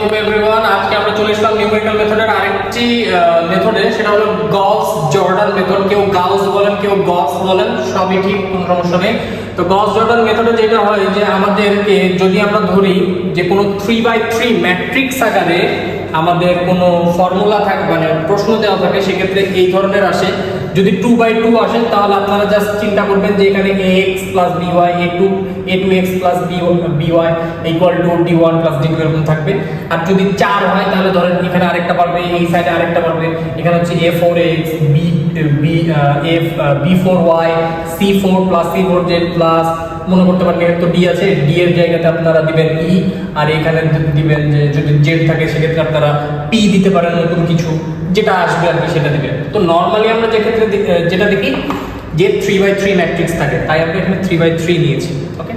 Welcome everyone. আজকে আমরা চলে এসলাম নিউমেরিক্যাল মেথডের আরেকটি মেথডে, সেটা হলো গস জর্ডান মেথড। কেউ গাউস বলেন, কেউ গস বলেন, সবই ঠিক, কোনো সমস্যা নেই। তো গস জর্ডান মেথডে যেটা হয় যে আমাদেরকে যদি আমরা ধরি যে কোনো 3/3 ম্যাট্রিক্স আকারে আমাদের কোনো ফর্মুলা থাকে, মানে প্রশ্ন দেওয়া থাকে, সেক্ষেত্রে এই ধরনের আসে। যদি 2/2 আসে তাহলে আপনারা জাস্ট চিন্তা করবেন যে এখানে ax plus by a2x plus by equal to d1 plus d2 এরকম থাকবে। আর যদি 4 হয় তাহলে ধরেন এখানে আরেকটা পারবে, এই সাইডে আরেকটা পারবে, এখানে হচ্ছে a4x b4y c4 plus c4z plus মনে করতে পারেন এর তো d আছে, d এর জায়গাতে আপনারা দিবেন e, আর এখানে দিবেন যে যদি z থাকে সেক্ষেত্রে আপনারা p দিতে পারেন, নতুন কিছু যেটা আসবে আর কি সেটা দিবেন। তো নরমালি আমরা যে ক্ষেত্রে যেটা দেখি যে 3/3 ম্যাট্রিক্স থাকে, তাই আমরা এখানে 3/3 নিয়েছি। ওকে,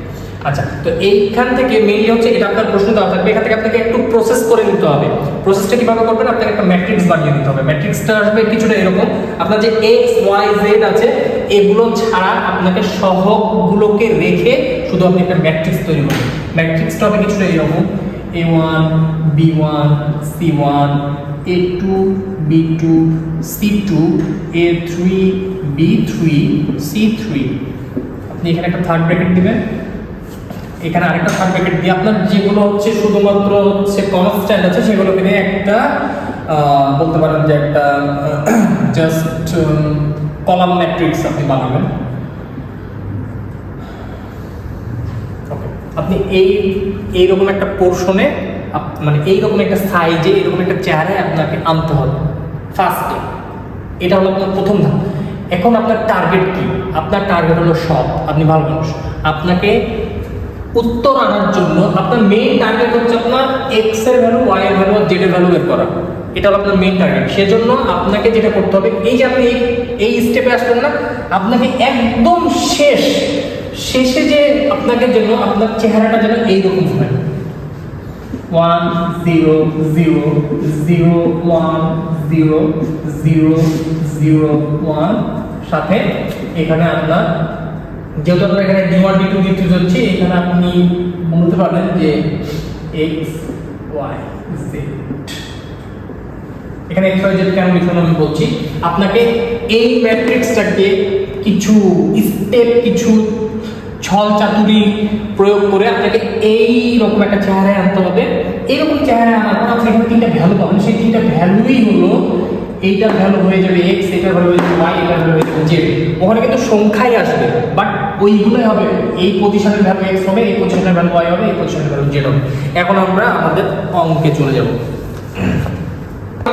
আচ্ছা, তো এইখান থেকে মেইনলি হচ্ছে এটা আপনার প্রশ্ন দেওয়া থাকবে, এখান থেকে আপনাকে একটু প্রসেস করে নিতে হবে। প্রসেসটা কিভাবে করবেন, আপনাকে একটা ম্যাট্রিক্স বানিয়ে নিতে হবে। ম্যাট্রিক্সটা আসবে কিছুটা এরকম, আপনার যে x y z আছে এগুলো ছাড়া আপনাকে সহগগুলোকে রেখে শুধু আপনি একটা ম্যাট্রিক্স তৈরি করবেন। ম্যাট্রিক্সটা হবে কিছুটা এরকম a1 b1 c1 a2 b2 c2 a3 b3 c3। আপনি এখানে একটা থার্ড ব্র্যাকেট দিবেন, এখানে আরেকটা থার্ড ব্র্যাকেট দিয়ে আপনার যেগুলো হচ্ছে শুধুমাত্র হচ্ছে কনস্ট্যান্ট আছে সেগুলোকে নিয়ে একটা বলতে পারেন যে একটা জাস্ট কলাম ম্যাট্রিক্স আপনি বানাবেন। ওকে, আপনি এইরকম একটা পোর্শনে, মানে এইরকম একটা সাইজে, এরকম একটা চেহারায় আপনাকে আনতে হবে ফার্স্টে। এটা হলো আপনার প্রথম ধাপ। এখন আপনার টার্গেট কি? আপনার টার্গেট হলো সব, আপনি ভালো মানুষ, আপনাকে উত্তর আনার জন্য আপনার মেইন টার্গেট হচ্ছে আপনার এক্স এর ভ্যালু, ওয়াই এর ভ্যালু আর জেড এর ভ্যালু বের করা। এটা হলো আপনার মেইন টার্গেট। সেজন্য আপনাকে যেটা করতে হবে, এই যে আপনি এই স্টেপে আসলেন না, আপনাকে একদম শেষে যে আপনাকে যেন আপনার চেহারাটা যেন এইরকম হয় 1 0 0 0 1 0 0 0 1, সাথে এখানে আপনার যেহেতু আপনার এখানে d1 d2 d3 হচ্ছে, এখানে আপনি বলতে পারবেন যে x y z। এখানে x y z কেন লিখলাম আমি বলছি। আপনাকে এই ম্যাট্রিক্সটাকে কিছু স্টেপ, কিছু ছল চাতুরি প্রয়োগ করে আপনাকে এই রকম একটা চেহারায় আনতে হবে। এইরকম চেহারায় আনার পর আপনি এখানে তিনটা ভ্যালু পাবেন, সেই তিনটা ভ্যালুই হলো এইটার ভ্যালু হয়ে যাবে x, এটার ভ্যালু হয়ে যাবে y, এটার ভ্যালু হয়ে যাবে z। ওখানে কিন্তু সংখ্যাই আসবে, বাট ওইগুলোই হবে। এই পজিশনের ভ্যালু x হবে, এই পজিশনের ভ্যালু y হবে, এই পজিশনের ভ্যালু z হবে। এখন আমরা আমাদের অঙ্কে চলে যাব।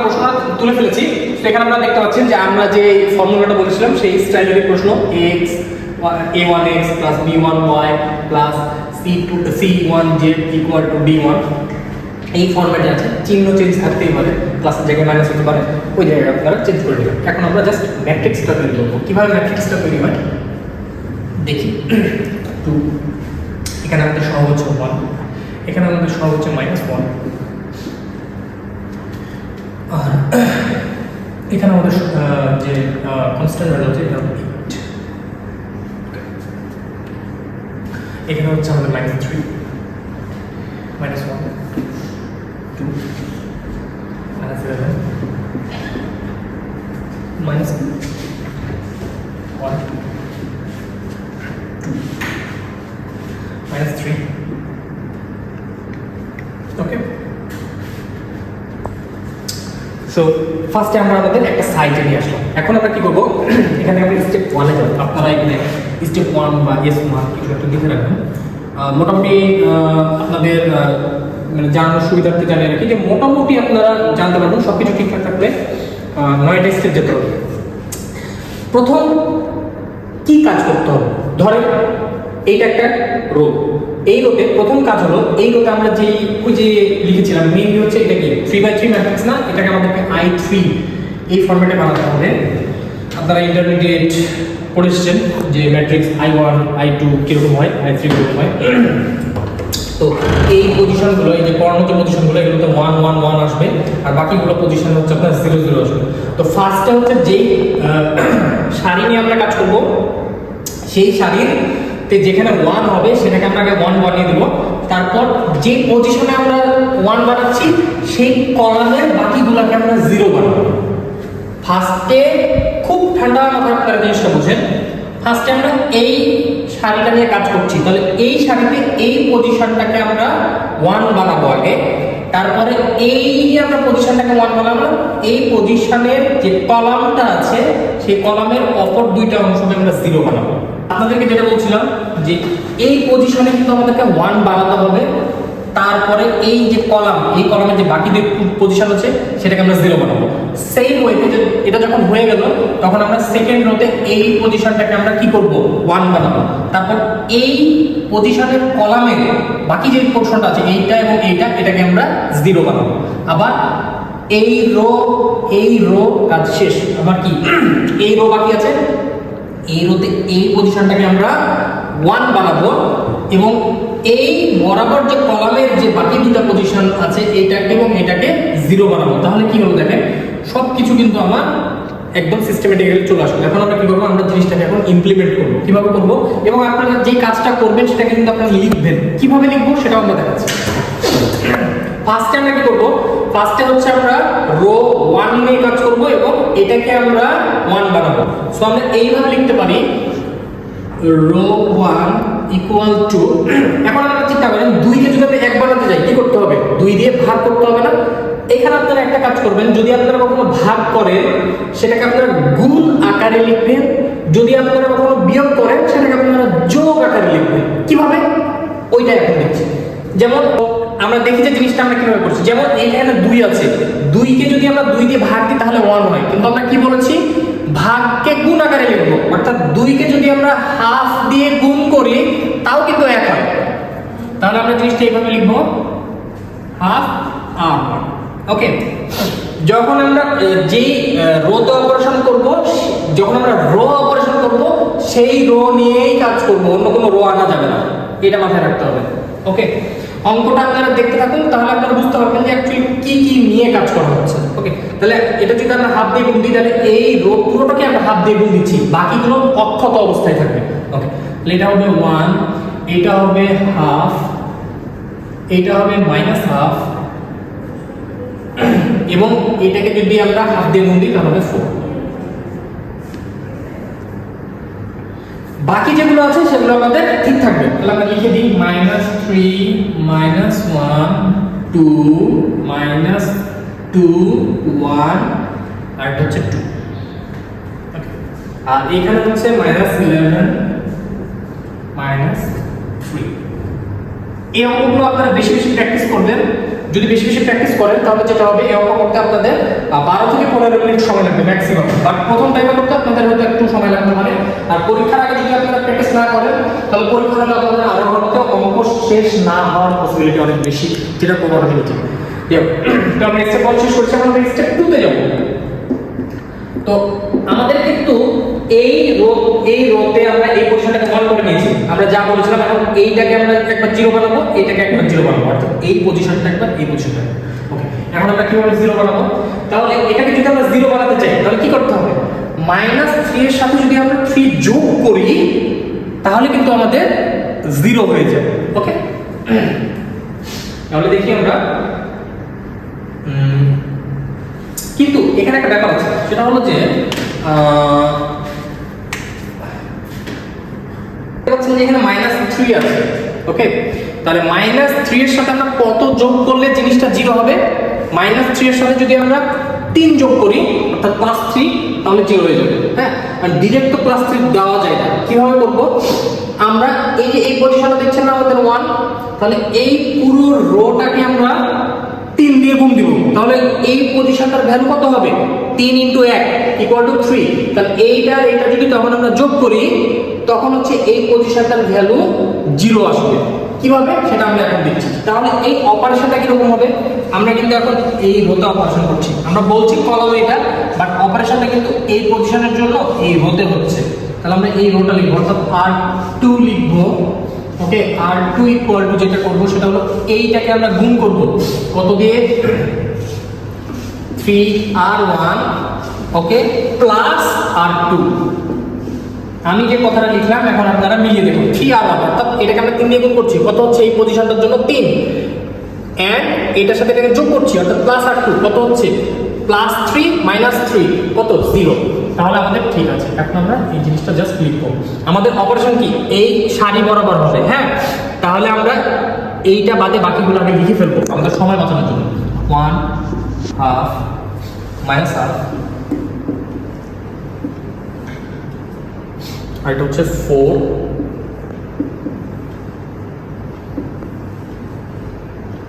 প্রশ্ন তুলে ফেলেছি, সেখানে আমরা দেখতে পাচ্ছেন যে আমরা যে ফর্মুলাটা বলেছিলাম সেই স্টাইলের প্রশ্ন, x a1x plus b1y plus c1z equal to d1, এই ফরম্যাটে আছে। চিহ্ন চেঞ্জ থাকতেই পারে, প্লাসের জায়গায় মাইনাস হতে পারে, ওই জায়গায় আপনারা চেঞ্জ করে দেবেন। এখন আমরা জাস্ট ম্যাট্রিক্সটা তৈরি করবো। কীভাবে ম্যাট্রিক্সটা তৈরি হয় দেখি। 2, এখানে আমাদের সহগ হচ্ছে 1, এখানে আমাদের সহগ হচ্ছে -1, আর এখানে আমাদের যে কনস্ট্যান্ট ভ্যালু হচ্ছে এটা 8, এখানে হচ্ছে আমাদের -3 -1 2 -11 -1 2 -3। ওকে, সো ফার্স্টে আমরা আমাদের একটা সাইজে নিয়ে আসলাম। এখন আমরা কি করবো, এখানে আমরা স্টেপ 1-এ যাবো। আপনারা এখানে স্টেপ 1 বা S1 কিছু একটা লিখে রাখবেন। মোটামুটি আপনাদের মানে জানানোর সুবিধার্থে জানিয়ে রাখি যে মোটামুটি আপনারা জানতে পারবেন, সব কিছু ঠিকঠাক থাকলে 9টা স্টেপ যেতে হবে। প্রথম কি কাজ করতে হবে, ধরেন এইটা একটা রো, এই রোতে প্রথম কাজ হলো, এই রোতে আমরা ওই যে লিখেছিলাম মেইনলি হচ্ছে এটা কি 3/3 ম্যাট্রিক্স না, এটাকে আমাদেরকে I3 এই ফরম্যাটে বানাতে হবে। আপনারা ইন্টারমিডিয়েট পড়েছেন যে ম্যাট্রিক্স I1 I2 কিরকম হয়, I3 কিরকম হয়। তো এই পজিশনগুলো, এই যে পড়ানো যে পজিশনগুলো, এগুলোতে 1 1 1 আসবে, আর বাকিগুলো পজিশন হচ্ছে আপনার 0 0 আসবে। তো ফার্স্টে হচ্ছে যেই সারি নিয়ে আমরা কাজ করব, সেই সারির যেখানে 1 হবে সেটাকে আমরা আগে 1 বানিয়ে দেবো। তারপর যে পজিশনে আমরা 1 বানাচ্ছি, সেই কলামের বাকিগুলোকে আমরা 0 বানাবো। ফার্স্টে খুব ঠান্ডা মাথায় আপনারা জিনিসটা বুঝেন, ফার্স্টে আমরা এই সারিটা নিয়ে কাজ করছি, তাহলে এই সারিতে এই পজিশনটাকে আমরা 1 বানাবো আগে, তারপরে এই যে আমরা পজিশনটাকে 1 বানাবো, এই পজিশনের যে কলামটা আছে সেই কলামের অপর দুইটা অংশকে আমরা 0 বানাবো। আপনাদেরকে যেটা বলছিলাম যে এই পজিশনে কিন্তু আমাদেরকে 1 বানাতে হবে, তারপরে এই যে কলাম, এই কলামের যে বাকি যে পজিশন আছে সেটাকে আমরা 0 বানাবো। সেম ওয়েতে এটা যখন হয়ে গেল তখন আমরা সেকেন্ড রোতে এই পজিশনটাকে আমরা কি করব, 1 বানাবো। তারপর এই পজিশনের কলামের বাকি যে পোরশনটা আছে এইটা এবং এইটা, এটাকে আমরা 0 বানাবো। আবার এই রো কাজ শেষ, আবার কি এই রো বাকি আছে, এই রোতে এই পজিশনটাকে আমরা 1 বানাবো এবং এই বরাবর যে কলামের যে বাকি দুটো পজিশন আছে এইটাকে এবং এটাকে 0 বানাবো। তাহলে কি হলো দেখেন, সবকিছু কিন্তু আমার একদম সিস্টেমেটিক্যালি চলে আসবে। এখন আমরা কি করবো, আমরা জিনিসটাকে এখন ইমপ্লিমেন্ট করবো। কিভাবে করবো এবং আপনারা যে কাজটা করবেন সেটাকে কিন্তু আপনারা লিখবেন, কিভাবে লিখবো সেটাও আমরা দেখাচ্ছি। ফার্স্টে আমরা কি করবো, ফার্স্টে হচ্ছে আমরা রো 1 নিয়ে কাজ করবো এবং এটাকে আমরা 1 বানাবো। সো আমরা এইভাবে লিখতে পারি রো 1 ইকুয়াল টু, এখন আপনারা চিন্তা করেন 2 কে যদি আমরা 1 বানাতে যাই কি করতে হবে, 2 দিয়ে ভাগ করতে হবে না? এখানে আপনারা একটা কাজ করবেন, যদি আপনারা কখনো ভাগ করেন সেটাকে আপনারা গুণ আকারে লিখবেন, যদি আপনারা কখনো বিয়োগ করেন সেটাকে আপনারা যোগ আকারে লিখবেন। কিভাবে ওইটা এখন দেখছি। যেমন আমরা দেখি যে জিনিসটা আমরা কিভাবে করছি, যেমন এইখানে 2 আছে, 2 কে যদি আমরা 2 দিয়ে ভাগ দিই তাহলে 1 হয়, কিন্তু আমরা কি বলেছি ভাগকে গুণ আকারে লিখবো, অর্থাৎ 2 কে যদি আমরা হাফ দিয়ে গুণ করি তাও কিন্তু 1 হয়। তাহলে আমরা জিনিসটা এইভাবে লিখবো হাফ আর। ওকে, যখন আমরা যেই রোতে অপারেশন করব, যখন আমরা রো অপারেশন করব সেই রো নিয়েই কাজ করব, অন্য কোনো রো আনা যাবে না, এটা মাথায় রাখতে হবে। ওকে, অঙ্কটা আপনারা দেখতে থাকুন, তাহলে আপনারা বুঝতে পারবেন যে অ্যাকচুয়ালি কি কি নিয়ে কাজ করা হচ্ছে। ওকে, তাহলে এটা যদি আমরা হাফ দিয়ে গুণ দিই তাহলে এই রো পুরোটাকে আমরা হাফ দিয়ে গুণ দিচ্ছি, বাকিগুলো অক্ষত অবস্থায় থাকবে। ওকে, তাহলে এটা হবে 1, এটা হবে হাফ, এটা হবে মাইনাস হাফ, এবং এটাকে যদি আমরা হাফ দিয়ে গুণ দিই তাহলে 4। বাকি যেগুলো আছে সেগুলো আমাদের ঠিক থাকবে। তাহলে আমরা লিখে দিই -3 -1 2 -2 1 আর এটা হচ্ছে 2। ওকে, আর এখানে হচ্ছে -11 -3। এই অঙ্কগুলো আপনারা বেশি বেশি প্র্যাকটিস করবেন। যদি বেশি বেশি প্র্যাকটিস করেন তাহলে যেটা হবে, এই অঙ্ক করতে আপনাদের 12 থেকে 15 মিনিট সময় লাগবে ম্যাক্সিমাম, বাট প্রথম টাইমে করতে আপনাদের হয়তো একটু সময় লাগতে পারে। আর পরীক্ষার আগে যদি আপনারা প্র্যাকটিস না করেন তাহলে পরীক্ষার আগে আপনাদের আরো হয়তো অঙ্ক শেষ না হওয়ার পসিবিলিটি অনেক বেশি, যেটা প্রবাবিলিটি। তো আমরা স্টেপ 1 শেষ করছি, আমরা স্টেপ 2 তে যাব। তো আমাদের কিন্তু এই রোতে আমরা এই পজিশনটাকে 1 করে নিয়েছি, আমরা যা বলেছিলাম। এখন এইটাকে আমরা একবার 0 বানাবো, এইটাকে একবার 0 বানাবো, অর্থাৎ এই পজিশনটা একবার, এই পজিশনটা। ওকে, এখন আমরা কিভাবে 0 বানাবো, তাহলে এটাকে যদি আমরা 0 বানাতে চাই তাহলে কি করতে হবে, -3 এর সাথে যদি আমরা 3 যোগ করি তাহলে কিন্তু আমাদের 0 হয়ে যাবে। ওকে, তাহলে দেখি আমরা, কিন্তু এখানে একটা ব্যাপার আছে, সেটা হলো যে এখানে -3 আছে। ওকে, তাহলে -3 এর সাথে আমরা কত যোগ করলে জিনিসটা 0 হবে, -3 এর সাথে যদি আমরা 3 যোগ করি অর্থাৎ +3 তাহলে 0 হয়ে যাবে। হ্যাঁ, আর ডাইরেক্ট তো +3 দেওয়া যায় না। কিভাবে করব, আমরা এই যে এই পজিশনটা দেখছেন না আমাদের 1, তাহলে এই পুরো রোটাকে আমরা 3 দিয়ে গুণ দিব, তাহলে এই পজিশনটার ভ্যালু কত হবে, 3 × 1 = 3। তাহলে এইটার এটা যদি তখন আমরা যোগ করি তখন হচ্ছে এই পজিশনটার ভ্যালু 0 আসবে। কিভাবে সেটা আমরা এখন দেখছি। তাহলে এই অপারেশনটা কিরকম হবে, আমরা কিন্তু এখন এই রোতে অপারেশন করছি, আমরা বলছি কলামে এটা, বাট অপারেশনটা কিন্তু এই পজিশনের জন্য এই রোতে হচ্ছে। তাহলে আমরা এই রোটা লিখবো, অর্থাৎ R2 লিখবো। ওকে, R2 ইকুয়াল টু যেটা করবো সেটা হলো এইটাকে আমরা গুণ করব কত দিয়ে, 3R1 ওকে প্লাস R2। আমি যে কথাটা লিখলাম এখন আপনারা মিলিয়ে দেখুন, 3R1 অর্থাৎ এটাকে আমরা 3 দিয়ে গুণ করছি, কত হচ্ছে এই পজিশনটার জন্য 3, অ্যান্ড এটার সাথে এটাকে যোগ করছি, অর্থাৎ প্লাস আর টু কত হচ্ছে প্লাস 3 মাইনাস 3 কত 0। তাহলে আমাদের ঠিক আছে। এখন আমরা এই জিনিসটা জাস্ট ক্লিক করব। আমাদের অপারেশন কি এই সারি বরাবর হবে। হ্যাঁ, তাহলে আমরা এইটা বাদে বাকিগুলো আগে লিখে ফেলবো আমাদের সময় বাঁচানোর জন্য। 1 হাফ মাইনাস হাফ, আর এটা হচ্ছে 4,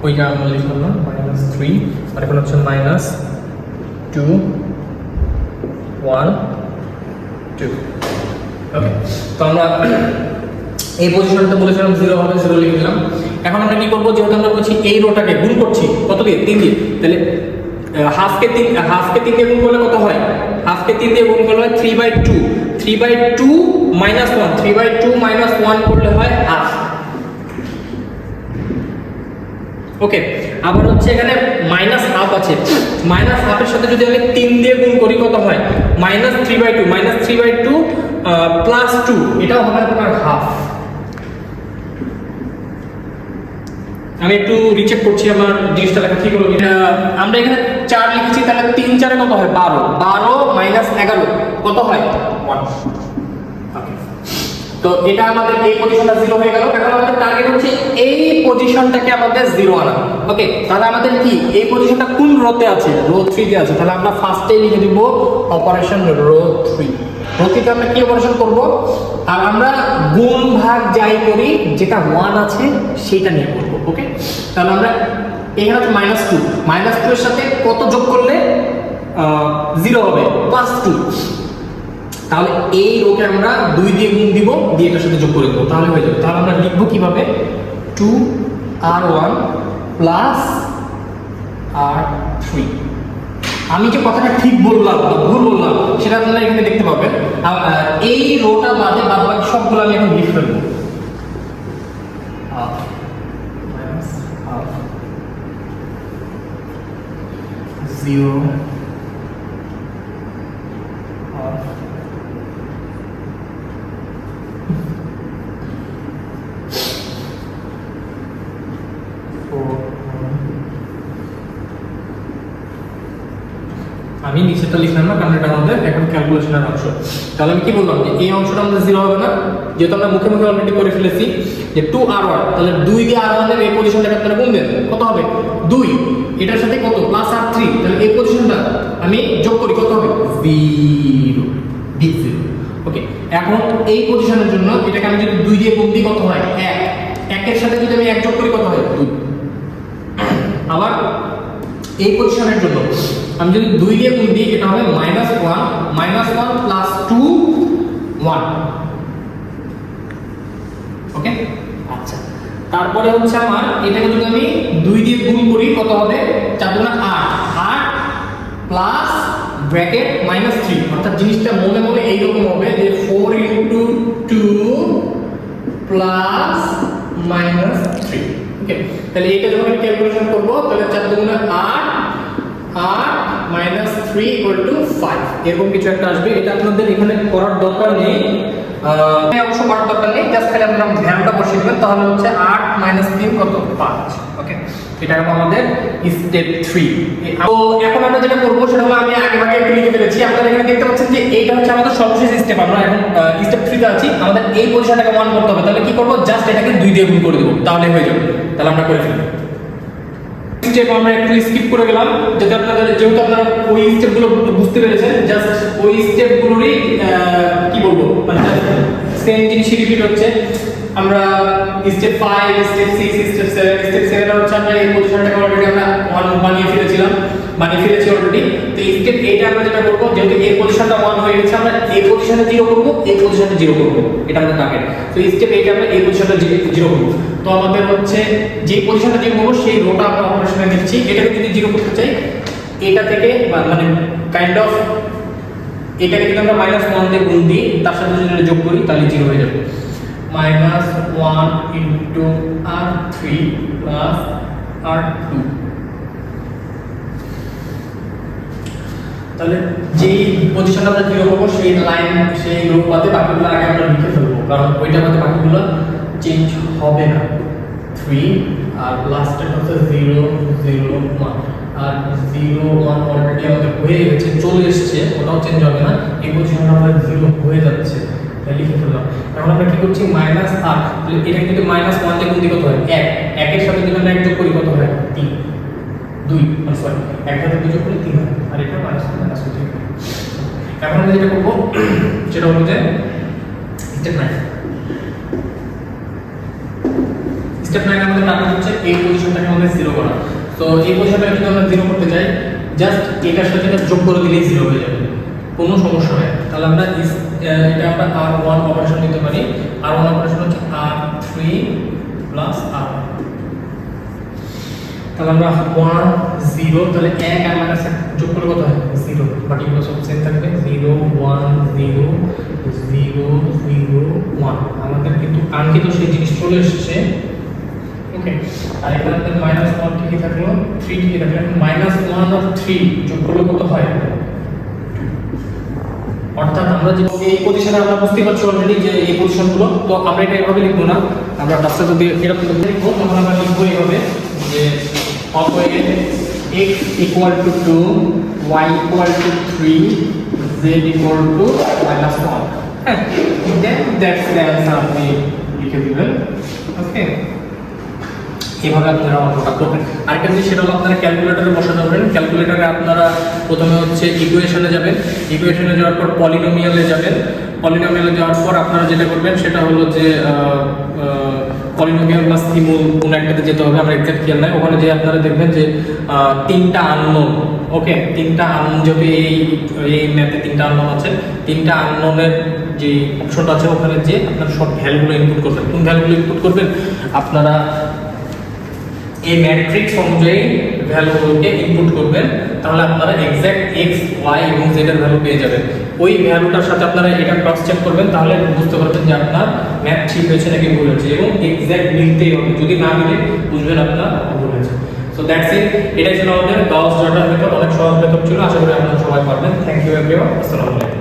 ওইটা আমরা লিখলাম না মাইনাস 3, আর এখন হচ্ছে মাইনাস 2 1 2। ওকে, তো আমরা এই পজিশনটা বলেছিলাম 0 হবে, 0 লিখে দিলাম। এখন আমরা কি করবো, যেহেতু আমরা বলছি এই রোটাকে গুণ করছি কত দিয়ে 3 দিয়ে, তাহলে হাফকে 3 দিয়ে গুণ করলে কত হয়, হাফকে 3 দিয়ে গুণ করলে হয় 3/2, 3/2 মাইনাস 1, 3/2 মাইনাস 1 করলে হয় হাফ। ওকে, আবার হচ্ছে এখানে মাইনাস হাফ আছে, মাইনাস হাফের সাথে যদি আমি 3 দিয়ে গুণ করি কত হয় মাইনাস 3/2, মাইনাস 3/2 প্লাস 2, এটাও হবে আপনার হাফ। আমি একটু রিচেক করছি আমার জিনিসটা লেখা ঠিক হলো কিনা। আমরা এখানে 4 লিখেছি, তাহলে 3 4 কত হয় 12, 12 মাইনাস 11 কত হয় 1। ওকে, তো এটা আমাদের এই পজিশনটা 0 হয়ে গেল। এখন আমাদের টার্গেট হচ্ছে এই পজিশনটাকে আমাদের 0 আনা। ওকে, তাহলে আমাদের কি এই পজিশনটা কোন রোতে আছে, রো 3 তে আছে। তাহলে আমরা ফার্স্টে লিখে দিব অপারেশন রো 3। রো 3 তে আমরা কি অপারেশন করব, আর আমরা গুণ ভাগ যাই করি যেটা 1 আছে সেটা নিয়ে করব। ওকে, তাহলে আমরা এখানে হচ্ছে -2, -2 এর সাথে কত যোগ করলে 0 হবে +2। তাহলে এই রোকে আমরা 2 দিয়ে গুণ দিব, দিয়ে এটার সাথে যোগ করে দেবো, তাহলে হয়ে যাবে। তাহলে আমরা লিখবো কিভাবে 2r1 প্লাস r3। আমি যে কথাটা ঠিক বললাম বা ভুল বললাম সেটা আপনারা এখানে দেখতে পাবেন। এই রোটা বাদে বাদ বাকি সবগুলো আমি এখন লিখে ফেলবো। মাইনাস হাফ 0 হাফ আমি নিচেটা লিখলাম না, কারণ এটা আমাদের এখন ক্যালকুলেশনের অংশ। তাহলে আমি কি বললাম যে এই অংশটা আমাদের 0 হবে না, যেহেতু আমরা মুখে মুখে অলরেডি করে ফেলেছি যে 2r1, তাহলে 2 দিয়ে r1 এর এই পজিশনটাকে আপনারা গুণ দেন, কত হবে 2, এটার সাথে কত প্লাস r3, তাহলে এই পজিশনটা আমি যোগ করি কত হবে 0, বিগ 0। ওকে, এখন এই পজিশনের জন্য এটাকে আমি যদি 2 দিয়ে গুণ দিই কত হয় 1, 1 এর সাথে যদি আমি 1 যোগ করি কত হয় 2। আবার এই পজিশনের জন্য আমি যদি 2 দিয়ে গুণ দিই এটা হবে -1 প্লাস 2 1। ওকে, আচ্ছা, তারপরে হচ্ছে আমার এটাকে যদি আমি 2 দিয়ে গুণ করি কত হবে 4 গুণা 8 প্লাস ব্র্যাকেট -3, অর্থাৎ জিনিসটা মনে মনে এইরকম হবে যে 4 * 2 প্লাস -3। ওকে, তাহলে এটা যখন আমি ক্যালকুলেশন করব তাহলে 4 গুণা 8 -3 = 5, এরকম কিছু একটা আসবে। এটা আপনাদের এখানে করার দরকার নেই, এই অংশ করার দরকার নেই, জাস্ট খালি আপনারা ভ্যালুটা বসিয়ে দিবেন, তাহলে হচ্ছে 8 - 3 কত 5। ওকে, এটা হলো আমাদের স্টেপ 3। তো এখন আমরা যেটা করব সেটা হলো আমি আগে ভাগে একটু লিখে ফেলেছি। আপনারা এখানে দেখতে পাচ্ছেন যে এইটা হচ্ছে আমাদের সর্বশেষ স্টেপ। আমরা এখন স্টেপ 3 তে আছি, আমাদের এই পজিশনটাকে 1 করতে হবে। তাহলে কি করব, জাস্ট এটাকে 2 দিয়ে গুণ করে দেব, তাহলে হয়ে যাবে। তাহলে আমরা করে ফেলি। স্টেপ আমরা একটু স্কিপ করে গেলাম, যেটা আপনাদের যেহেতু আপনারা ওই স্টেপগুলো বুঝতে পেরেছেন, জাস্ট ওই স্টেপগুলোরই কি বলবো মানে সেম জিনিসই রিপিট হচ্ছে। আমরা স্টেপ 5, স্টেপ 6, স্টেপ 7 হচ্ছে আমরা এই পজিশনটাকে অলরেডি আমরা 1 বানিয়ে ফেলেছি অলরেডি। তো স্টেপ 8 আমরা যেটা করব, যেহেতু এই পজিশনটা 1 হয়ে গেছে, আমরা এই পজিশনে 0 করব, এই পজিশনে 0 করব, এটা আমাদের টার্গেট। তো স্টেপ 8 আমরা এই পজিশনটা 0 করব। তো আমাদের হচ্ছে যে পজিশনটা 0 করব সেই রোটা আমরা অপারেশনে নিচ্ছি। এটাকে যদি 0 করতে চাই, এটা থেকে মানে কাইন্ড অফ এটাকে যদি আমরা -1 দিয়ে গুণ দিই, তার সাথে যদি যোগ করি তাহলে 0 হয়ে যাবে। -1 * r3 + r2। তাহলে যেই পজিশনটা আমরা 0 করব সেই লাইন সেই রো বাদে বাকিগুলো আগে আমরা লিখে ফেলবো, কারণ ওইটা বাদে বাকিগুলো চেঞ্জ হবে না। 3 আর লাস্টে হচ্ছে 0 0 1 আর 0 1 অলরেডি আমাদের হয়ে গেছে, চলে এসেছে, ওটাও চেঞ্জ হবে না, এই পজিশনটা আমাদের 0 হয়ে যাচ্ছে, তাই লিখে ফেললাম। এখন আমরা কি করছি মাইনাস আর এটা কিন্তু মাইনাস 1 দিয়ে গুণ দিয়ে কত হয় 1, 1 এর সাথে যদি আমরা 1 যোগ করি কত হয় 3, 2 সরি 1 সাথে 2 যোগ করলে 3 হয়, আর এটা মাইনাস মাইনাস 2 হবে। এখন আমরা যেটা করব সেটা হলো যে স্টেপ 9 আমাদের টার্গেট হচ্ছে এই পজিশনটাকে আমাদের 0 করা। তো এই পজিশনটাকে যদি আমরা 0 করতে চাই, জাস্ট এটার সাথে এটা যোগ করে দিলেই 0 হয়ে যাবে, কোনো সমস্যা নেই। তাহলে আমরা এটা আমরা R1 অপারেশন নিতে পারি। R1 অপারেশন হচ্ছে R3 প্লাস R, তাহলে আমরা 1 0, তাহলে 1 আর মাইনাস 1 যোগ করলে কত হয় 0, বাকিগুলো সব সেম থাকবে 0 1 0 0 0 1। আমাদের কিন্তু কাঙ্ক্ষিত সেই জিনিস চলে এসেছে। ওকে, আর এখানে আমাদের -1 ঠিকই থাকলো, 3 ঠিকই থাকলো। এখন -1 আর 3 যোগ করলে কত হয়, অর্থাৎ আমরা যে এই পজিশনে আমরা বুঝতে পারছি অলরেডি যে এই পজিশনগুলো, তো আমরা এটা এভাবে লিখবো না, আমরা রাস্তা যদি এরকম লিখবো তখন আমরা লিখবো এইভাবে যে অতএব x equal to 2, y equal to 3, z equal to -1। হ্যাঁ, then that's the answer আপনি লিখে দিবেন। ওকে, এইভাবে আপনারা অঙ্কটা করবেন। আরেকটা জিনিস সেটা হলো আপনারা ক্যালকুলেটরে বসাতে পারবেন। ক্যালকুলেটরে আপনারা প্রথমে হচ্ছে ইকুয়েশনে যাবেন, ইকুয়েশনে যাওয়ার পর পলিনোমিয়ালে যাবেন, পলিনোমিয়ালে যাওয়ার পর আপনারা যেটা করবেন সেটা হলো যে পলিনোমিয়াল প্লাস সিমুল কোন একটাতে যেতে হবে, আমরা এক্সাক্ট খেয়াল নাই। ওখানে যে আপনারা দেখবেন যে 3টা আননোন, ওকে 3টা আননোন, যদি এই ম্যাথে 3টা আননোন আছে, 3টা আননোনের যে অপশনটা আছে ওখানে যে আপনারা সব ভ্যালুগুলো ইনপুট করবেন। কোন ভ্যালুগুলো ইনপুট করবেন, আপনারা এই ম্যাট্রিক্স অনুযায়ী ভ্যালুগুলোকে ইনপুট করবেন, তাহলে আপনারা এক্স্যাক্ট x y এবং z এর ভ্যালু পেয়ে যাবেন। ওই ভ্যালুটার সাথে আপনারা এটা ক্রস চেক করবেন, তাহলে বুঝতে পারবেন যে আপনার ম্যাথ ঠিক হয়েছে নাকি ভুল হয়েছে, এবং এক্স্যাক্ট মিলতেই হবে, যদি না মিলে বুঝবেন আপনার ভুল হয়েছে। সো দ্যাটস ইট, এটাই ছিল আমাদের গাউস জর্ডান মেথড। অনেক সহজ মেথড ছিল, আশা করি আপনারা সবাই পারবেন। থ্যাংক ইউ এভরিওয়ান, আসসালামু আলাইকুম।